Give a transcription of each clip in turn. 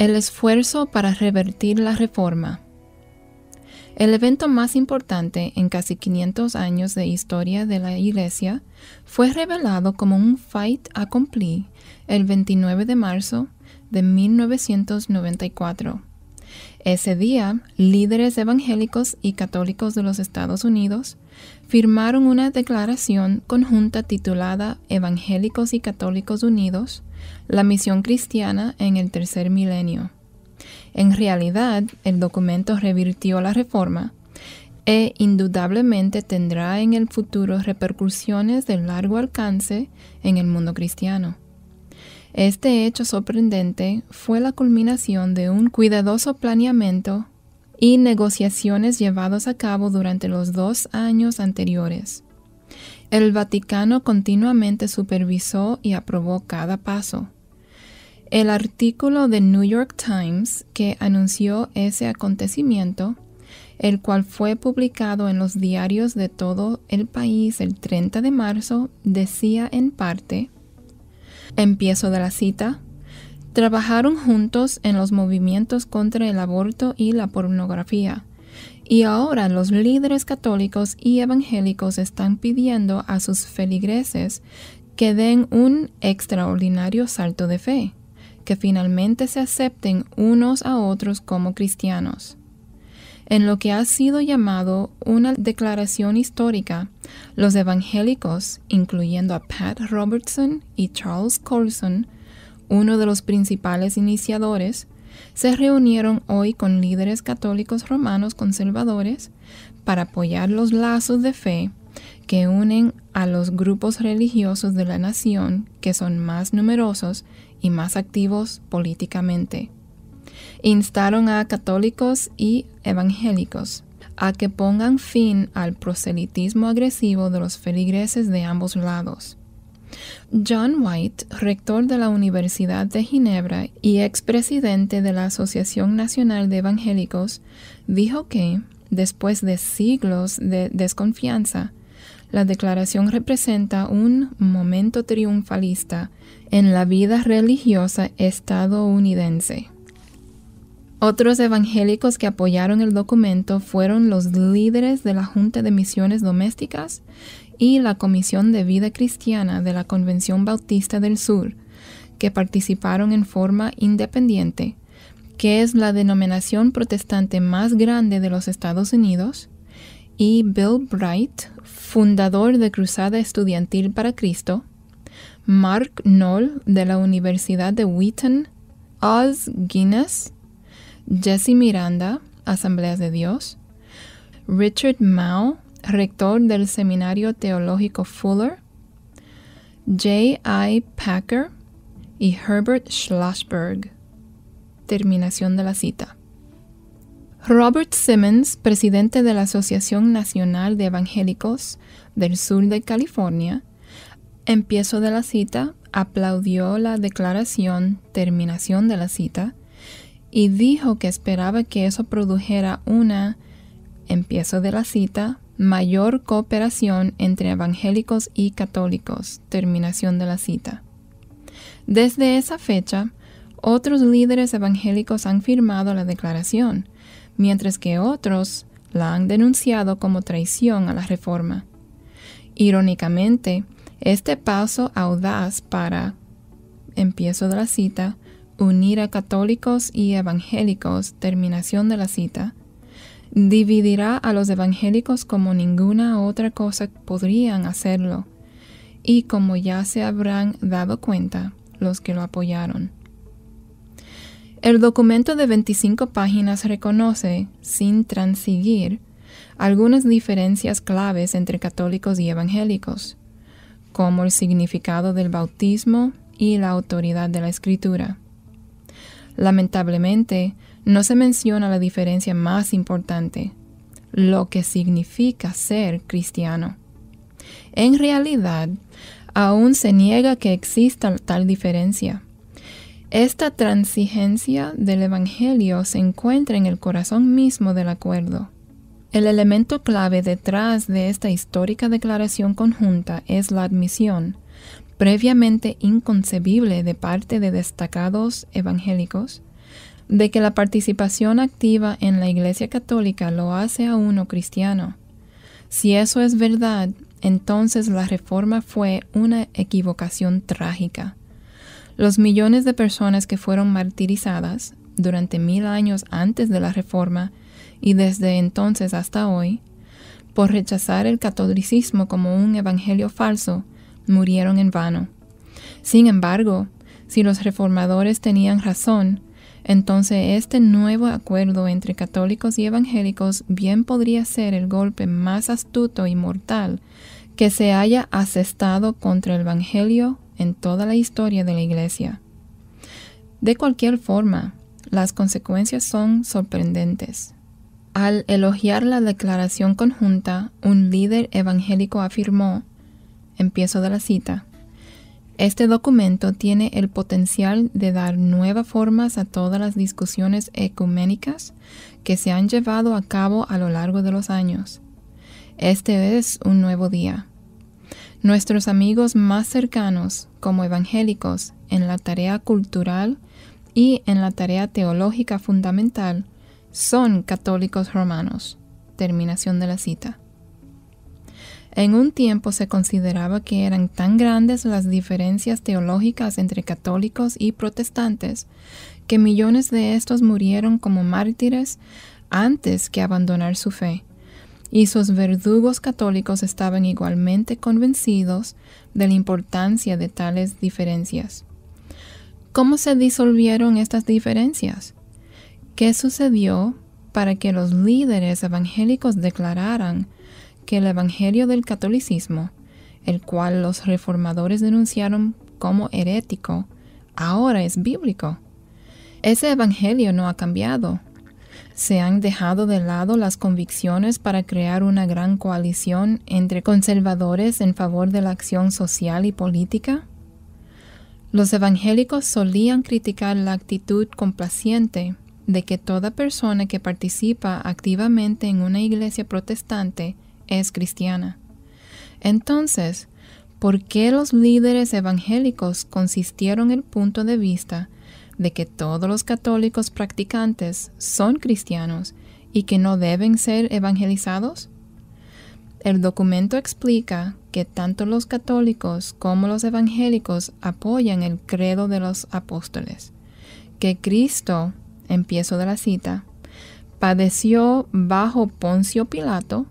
El esfuerzo para revertir la Reforma. El evento más importante en casi 500 años de historia de la Iglesia fue revelado como un fait accompli el 29 de marzo de 1994. Ese día, líderes evangélicos y católicos de los Estados Unidos firmaron una declaración conjunta titulada Evangélicos y Católicos Unidos, la misión cristiana en el tercer milenio. En realidad, el documento revirtió la Reforma e indudablemente tendrá en el futuro repercusiones de largo alcance en el mundo cristiano. Este hecho sorprendente fue la culminación de un cuidadoso planeamiento y negociaciones llevados a cabo durante los 2 años anteriores. El Vaticano continuamente supervisó y aprobó cada paso. El artículo de New York Times que anunció ese acontecimiento, el cual fue publicado en los diarios de todo el país el 30 de marzo, decía en parte: empiezo de la cita, trabajaron juntos en los movimientos contra el aborto y la pornografía, y ahora los líderes católicos y evangélicos están pidiendo a sus feligreses que den un extraordinario salto de fe, que finalmente se acepten unos a otros como cristianos. En lo que ha sido llamado una declaración histórica, los evangélicos, incluyendo a Pat Robertson y Charles Colson, uno de los principales iniciadores, se reunieron hoy con líderes católicos romanos conservadores para apoyar los lazos de fe que unen a los grupos religiosos de la nación que son más numerosos y más activos políticamente. Instaron a católicos y evangélicos a que pongan fin al proselitismo agresivo de los feligreses de ambos lados. John White, rector de la Universidad de Ginebra y expresidente de la Asociación Nacional de Evangélicos, dijo que, después de siglos de desconfianza, la declaración representa un momento triunfalista en la vida religiosa estadounidense. Otros evangélicos que apoyaron el documento fueron los líderes de la Junta de Misiones Domésticas y la Comisión de Vida Cristiana de la Convención Bautista del Sur, que participaron en forma independiente, que es la denominación protestante más grande de los Estados Unidos, y Bill Bright, fundador de Cruzada Estudiantil para Cristo, Mark Knoll de la Universidad de Wheaton, Os Guinness, Jesse Miranda, Asambleas de Dios, Richard Mao, rector del Seminario Teológico Fuller, J.I. Packer y Herbert Schlossberg. Terminación de la cita. Robert Simmons, presidente de la Asociación Nacional de Evangélicos del Sur de California, empiezo de la cita, aplaudió la declaración, terminación de la cita, y dijo que esperaba que eso produjera una, empiezo de la cita, mayor cooperación entre evangélicos y católicos, terminación de la cita. Desde esa fecha, otros líderes evangélicos han firmado la declaración, mientras que otros la han denunciado como traición a la Reforma. Irónicamente, este paso audaz para, empiezo de la cita, unir a católicos y evangélicos, terminación de la cita, dividirá a los evangélicos como ninguna otra cosa podrían hacerlo, y como ya se habrán dado cuenta los que lo apoyaron. El documento de 25 páginas reconoce, sin transigir, algunas diferencias claves entre católicos y evangélicos, como el significado del bautismo y la autoridad de la Escritura. Lamentablemente, no se menciona la diferencia más importante, lo que significa ser cristiano. En realidad, aún se niega que exista tal diferencia. Esta transigencia del Evangelio se encuentra en el corazón mismo del acuerdo. El elemento clave detrás de esta histórica declaración conjunta es la admisión, previamente inconcebible de parte de destacados evangélicos, de que la participación activa en la Iglesia Católica lo hace a uno cristiano. Si eso es verdad, entonces la Reforma fue una equivocación trágica. Los millones de personas que fueron martirizadas durante 1000 años antes de la Reforma y desde entonces hasta hoy, por rechazar el catolicismo como un evangelio falso, murieron en vano. Sin embargo, si los reformadores tenían razón, entonces este nuevo acuerdo entre católicos y evangélicos bien podría ser el golpe más astuto y mortal que se haya asestado contra el evangelio en toda la historia de la Iglesia. De cualquier forma, las consecuencias son sorprendentes. Al elogiar la declaración conjunta, un líder evangélico afirmó, empiezo de la cita, este documento tiene el potencial de dar nuevas formas a todas las discusiones ecuménicas que se han llevado a cabo a lo largo de los años. Este es un nuevo día. Nuestros amigos más cercanos, como evangélicos, en la tarea cultural y en la tarea teológica fundamental, son católicos romanos. Terminación de la cita. En un tiempo se consideraba que eran tan grandes las diferencias teológicas entre católicos y protestantes que millones de estos murieron como mártires antes que abandonar su fe, y sus verdugos católicos estaban igualmente convencidos de la importancia de tales diferencias. ¿Cómo se disolvieron estas diferencias? ¿Qué sucedió para que los líderes evangélicos declararan que el evangelio del catolicismo, el cual los reformadores denunciaron como herético, ahora es bíblico? Ese evangelio no ha cambiado. ¿Se han dejado de lado las convicciones para crear una gran coalición entre conservadores en favor de la acción social y política? Los evangélicos solían criticar la actitud complaciente de que toda persona que participa activamente en una iglesia protestante es cristiana. Entonces, ¿por qué los líderes evangélicos consistieron en el punto de vista de que todos los católicos practicantes son cristianos y que no deben ser evangelizados? El documento explica que tanto los católicos como los evangélicos apoyan el credo de los apóstoles, que Cristo, empiezo de la cita, padeció bajo Poncio Pilato,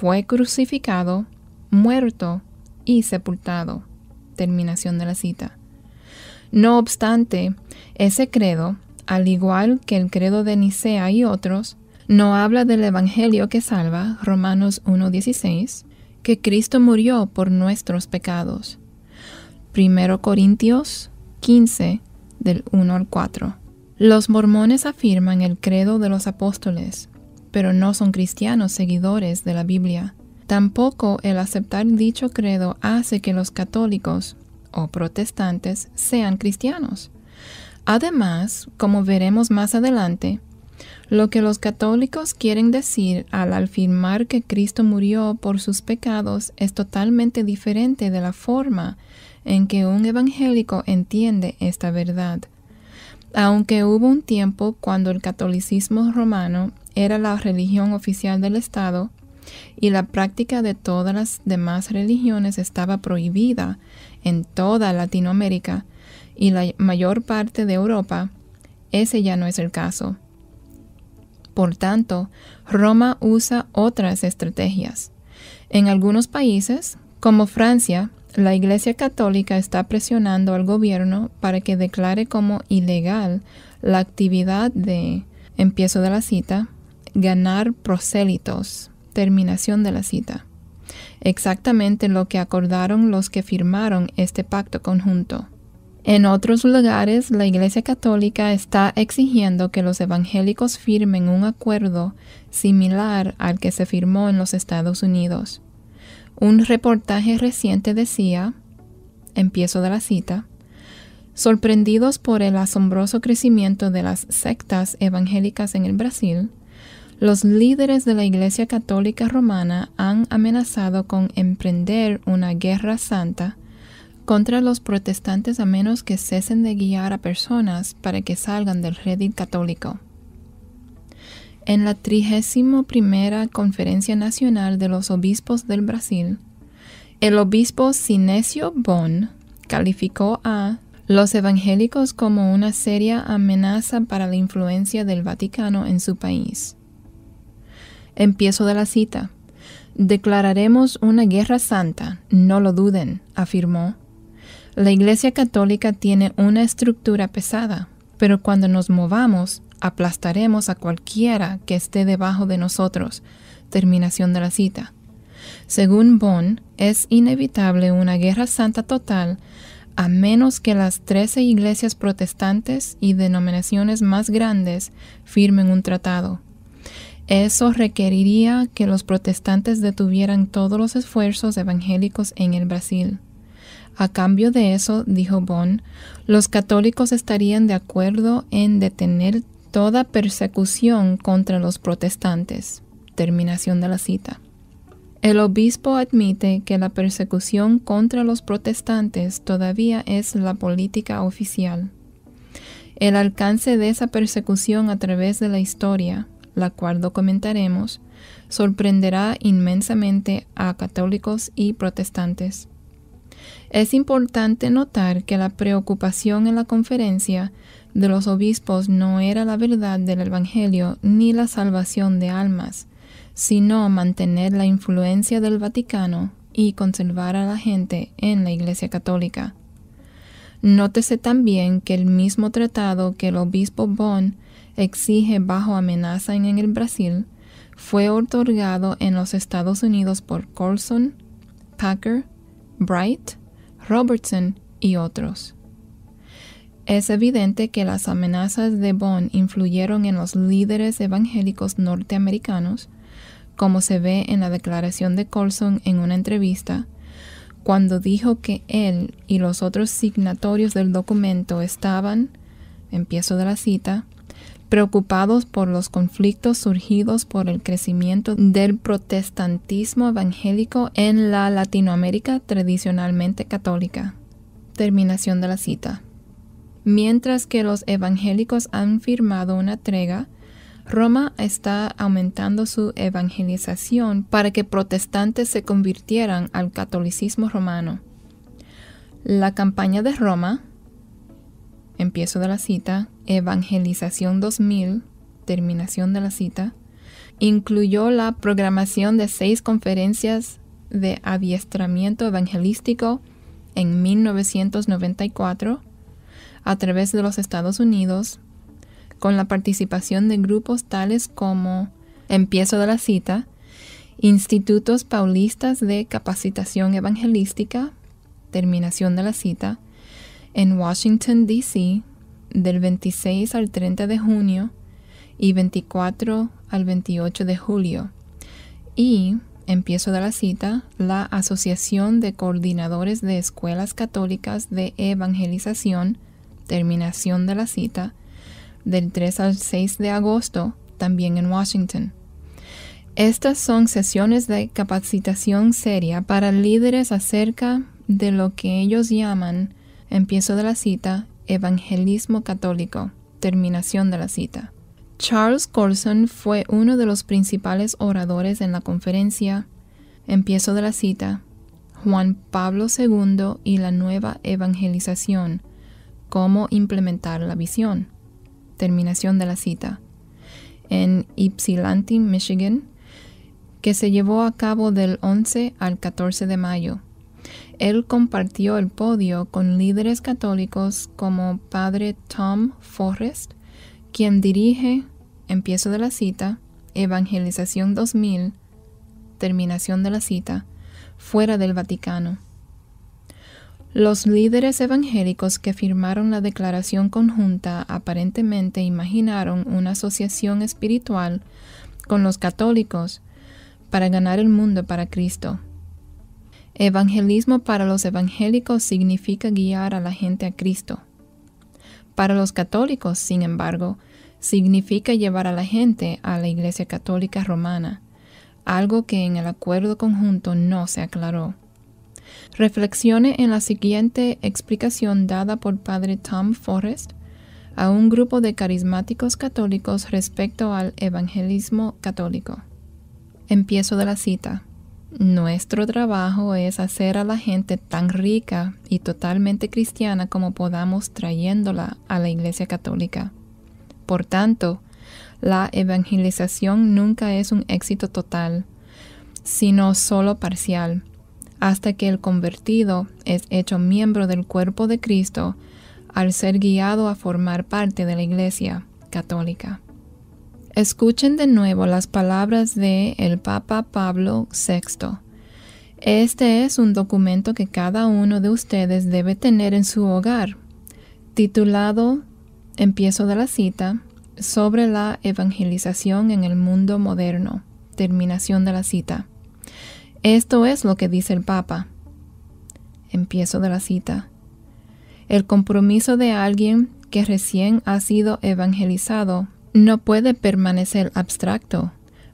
fue crucificado, muerto y sepultado. Terminación de la cita. No obstante, ese credo, al igual que el credo de Nicea y otros, no habla del evangelio que salva, Romanos 1:16, que Cristo murió por nuestros pecados. 1 Corintios 15, del 1 al 4. Los mormones afirman el credo de los apóstoles, pero no son cristianos seguidores de la Biblia. Tampoco el aceptar dicho credo hace que los católicos o protestantes sean cristianos. Además, como veremos más adelante, lo que los católicos quieren decir al afirmar que Cristo murió por sus pecados es totalmente diferente de la forma en que un evangélico entiende esta verdad. Aunque hubo un tiempo cuando el catolicismo romano era la religión oficial del Estado y la práctica de todas las demás religiones estaba prohibida en toda Latinoamérica y la mayor parte de Europa, ese ya no es el caso. Por tanto, Roma usa otras estrategias. En algunos países, como Francia, la Iglesia Católica está presionando al gobierno para que declare como ilegal la actividad de, empiezo de la cita, ganar prosélitos, terminación de la cita. Exactamente lo que acordaron los que firmaron este pacto conjunto. En otros lugares, la Iglesia Católica está exigiendo que los evangélicos firmen un acuerdo similar al que se firmó en los Estados Unidos. Un reportaje reciente decía, empiezo de la cita, sorprendidos por el asombroso crecimiento de las sectas evangélicas en el Brasil, los líderes de la Iglesia Católica Romana han amenazado con emprender una guerra santa contra los protestantes a menos que cesen de guiar a personas para que salgan del redil católico. En la 31ª Conferencia Nacional de los Obispos del Brasil, el obispo Sinesio Bon calificó a los evangélicos como una seria amenaza para la influencia del Vaticano en su país. Empiezo de la cita. Declararemos una guerra santa, no lo duden, afirmó. La Iglesia Católica tiene una estructura pesada, pero cuando nos movamos, aplastaremos a cualquiera que esté debajo de nosotros. Terminación de la cita. Según Bon, es inevitable una guerra santa total a menos que las 13 iglesias protestantes y denominaciones más grandes firmen un tratado. Eso requeriría que los protestantes detuvieran todos los esfuerzos evangélicos en el Brasil. A cambio de eso, dijo Bon, los católicos estarían de acuerdo en detener toda persecución contra los protestantes. Terminación de la cita. El obispo admite que la persecución contra los protestantes todavía es la política oficial. El alcance de esa persecución a través de la historia, la cual documentaremos, sorprenderá inmensamente a católicos y protestantes. Es importante notar que la preocupación en la conferencia de los obispos no era la verdad del Evangelio ni la salvación de almas, sino mantener la influencia del Vaticano y conservar a la gente en la Iglesia Católica. Nótese también que el mismo tratado que el obispo Bon exige bajo amenaza en el Brasil fue otorgado en los Estados Unidos por Colson, Packer, Bright, Robertson y otros. Es evidente que las amenazas de Bon influyeron en los líderes evangélicos norteamericanos, como se ve en la declaración de Colson en una entrevista, cuando dijo que él y los otros signatorios del documento estaban, empiezo de la cita, preocupados por los conflictos surgidos por el crecimiento del protestantismo evangélico en la Latinoamérica tradicionalmente católica. Terminación de la cita. Mientras que los evangélicos han firmado una tregua, Roma está aumentando su evangelización para que protestantes se convirtieran al catolicismo romano. La campaña de Roma, empiezo de la cita, Evangelización 2000, terminación de la cita, incluyó la programación de 6 conferencias de adiestramiento evangelístico en 1994 a través de los Estados Unidos, con la participación de grupos tales como, empiezo de la cita, Institutos Paulistas de Capacitación Evangelística, terminación de la cita, en Washington, D.C., del 26 al 30 de junio y 24 al 28 de julio, y, empiezo de la cita, la Asociación de Coordinadores de Escuelas Católicas de Evangelización, terminación de la cita, del 3 al 6 de agosto, también en Washington. Estas son sesiones de capacitación seria para líderes acerca de lo que ellos llaman, empiezo de la cita, evangelismo católico, terminación de la cita. Charles Colson fue uno de los principales oradores en la conferencia, empiezo de la cita, Juan Pablo II y la nueva evangelización, cómo implementar la visión, terminación de la cita, en Ypsilanti, Michigan, que se llevó a cabo del 11 al 14 de mayo. Él compartió el podio con líderes católicos como Padre Tom Forrest, quien dirige, empiezo de la cita, Evangelización 2000, terminación de la cita, fuera del Vaticano. Los líderes evangélicos que firmaron la declaración conjunta aparentemente imaginaron una asociación espiritual con los católicos para ganar el mundo para Cristo. Evangelismo para los evangélicos significa guiar a la gente a Cristo. Para los católicos, sin embargo, significa llevar a la gente a la Iglesia Católica Romana, algo que en el acuerdo conjunto no se aclaró. Reflexione en la siguiente explicación dada por Padre Tom Forrest a un grupo de carismáticos católicos respecto al evangelismo católico. Empiezo de la cita. Nuestro trabajo es hacer a la gente tan rica y totalmente cristiana como podamos trayéndola a la Iglesia Católica. Por tanto, la evangelización nunca es un éxito total, sino solo parcial, hasta que el convertido es hecho miembro del cuerpo de Cristo al ser guiado a formar parte de la Iglesia Católica. Escuchen de nuevo las palabras de el Papa Pablo VI. Este es un documento que cada uno de ustedes debe tener en su hogar, titulado, empiezo de la cita, sobre la evangelización en el mundo moderno. Terminación de la cita. Esto es lo que dice el Papa. Empiezo de la cita. El compromiso de alguien que recién ha sido evangelizado no puede permanecer abstracto.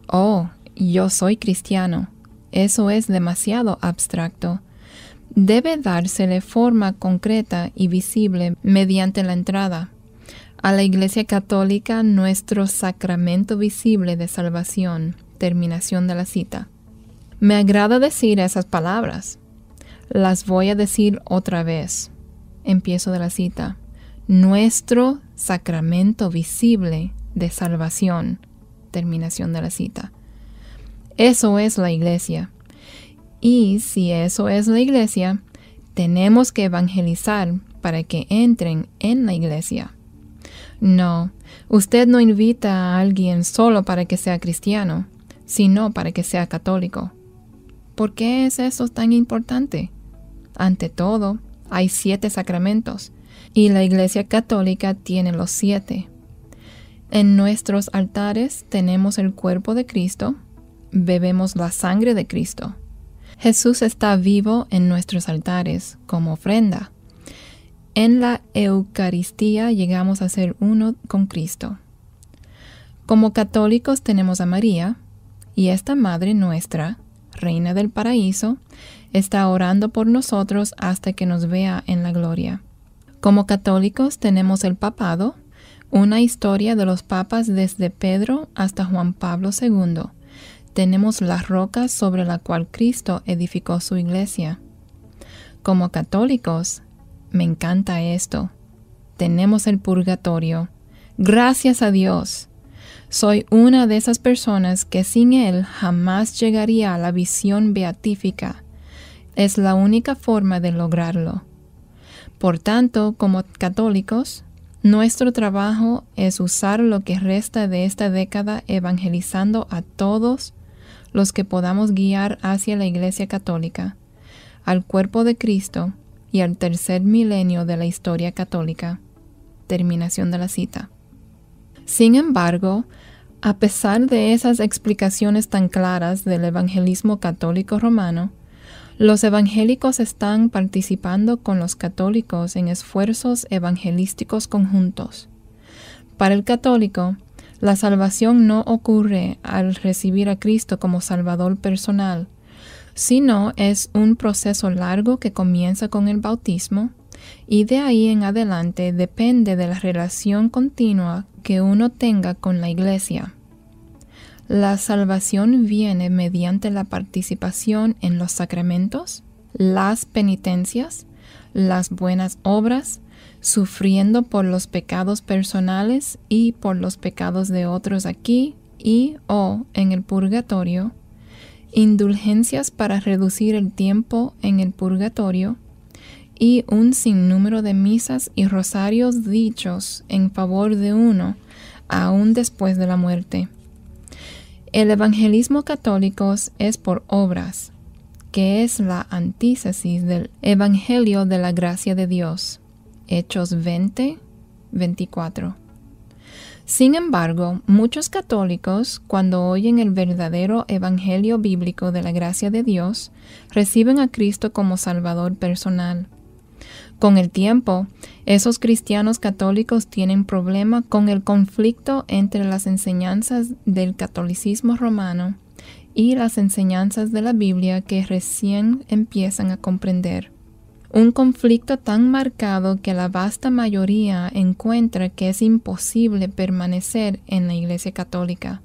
Oh, yo soy cristiano. Eso es demasiado abstracto. Debe dársele forma concreta y visible mediante la entrada a la Iglesia Católica, nuestro sacramento visible de salvación. Terminación de la cita. Me agrada decir esas palabras. Las voy a decir otra vez. Empiezo de la cita. Nuestro sacramento visible de salvación. Terminación de la cita. Eso es la Iglesia. Y si eso es la Iglesia, tenemos que evangelizar para que entren en la Iglesia. No, usted no invita a alguien solo para que sea cristiano, sino para que sea católico. ¿Por qué es eso tan importante? Ante todo, hay 7 sacramentos, y la Iglesia Católica tiene los 7. En nuestros altares tenemos el cuerpo de Cristo, bebemos la sangre de Cristo. Jesús está vivo en nuestros altares como ofrenda. En la Eucaristía llegamos a ser uno con Cristo. Como católicos tenemos a María, y esta Madre nuestra, Reina del Paraíso, está orando por nosotros hasta que nos vea en la gloria. Como católicos tenemos el papado, una historia de los papas desde Pedro hasta Juan Pablo II. Tenemos la roca sobre la cual Cristo edificó su iglesia. Como católicos, me encanta esto. Tenemos el purgatorio. Gracias a Dios. Soy una de esas personas que sin él jamás llegaría a la visión beatífica. Es la única forma de lograrlo. Por tanto, como católicos, nuestro trabajo es usar lo que resta de esta década evangelizando a todos los que podamos guiar hacia la Iglesia Católica, al cuerpo de Cristo y al tercer milenio de la historia católica. Terminación de la cita. Sin embargo, a pesar de esas explicaciones tan claras del evangelismo católico romano, los evangélicos están participando con los católicos en esfuerzos evangelísticos conjuntos. Para el católico, la salvación no ocurre al recibir a Cristo como Salvador personal, sino es un proceso largo que comienza con el bautismo y de ahí en adelante depende de la relación continua que uno tenga con la Iglesia. La salvación viene mediante la participación en los sacramentos, las penitencias, las buenas obras, sufriendo por los pecados personales y por los pecados de otros aquí y o en el purgatorio, indulgencias para reducir el tiempo en el purgatorio y un sinnúmero de misas y rosarios dichos en favor de uno aún después de la muerte. El evangelismo católico es por obras, que es la antítesis del Evangelio de la gracia de Dios. Hechos 20, 24. Sin embargo, muchos católicos, cuando oyen el verdadero evangelio bíblico de la gracia de Dios, reciben a Cristo como Salvador personal. Con el tiempo, esos cristianos católicos tienen problema con el conflicto entre las enseñanzas del catolicismo romano y las enseñanzas de la Biblia que recién empiezan a comprender. Un conflicto tan marcado que la vasta mayoría encuentra que es imposible permanecer en la Iglesia Católica.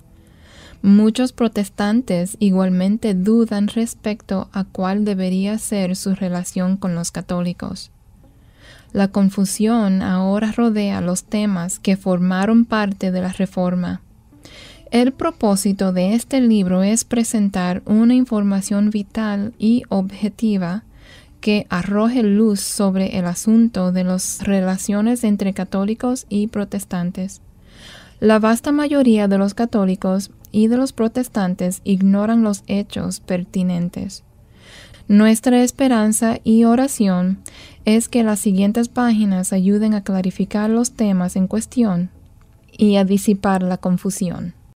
Muchos protestantes igualmente dudan respecto a cuál debería ser su relación con los católicos. La confusión ahora rodea los temas que formaron parte de la Reforma. El propósito de este libro es presentar una información vital y objetiva que arroje luz sobre el asunto de las relaciones entre católicos y protestantes. La vasta mayoría de los católicos y de los protestantes ignoran los hechos pertinentes. Nuestra esperanza y oración es que las siguientes páginas ayuden a clarificar los temas en cuestión y a disipar la confusión.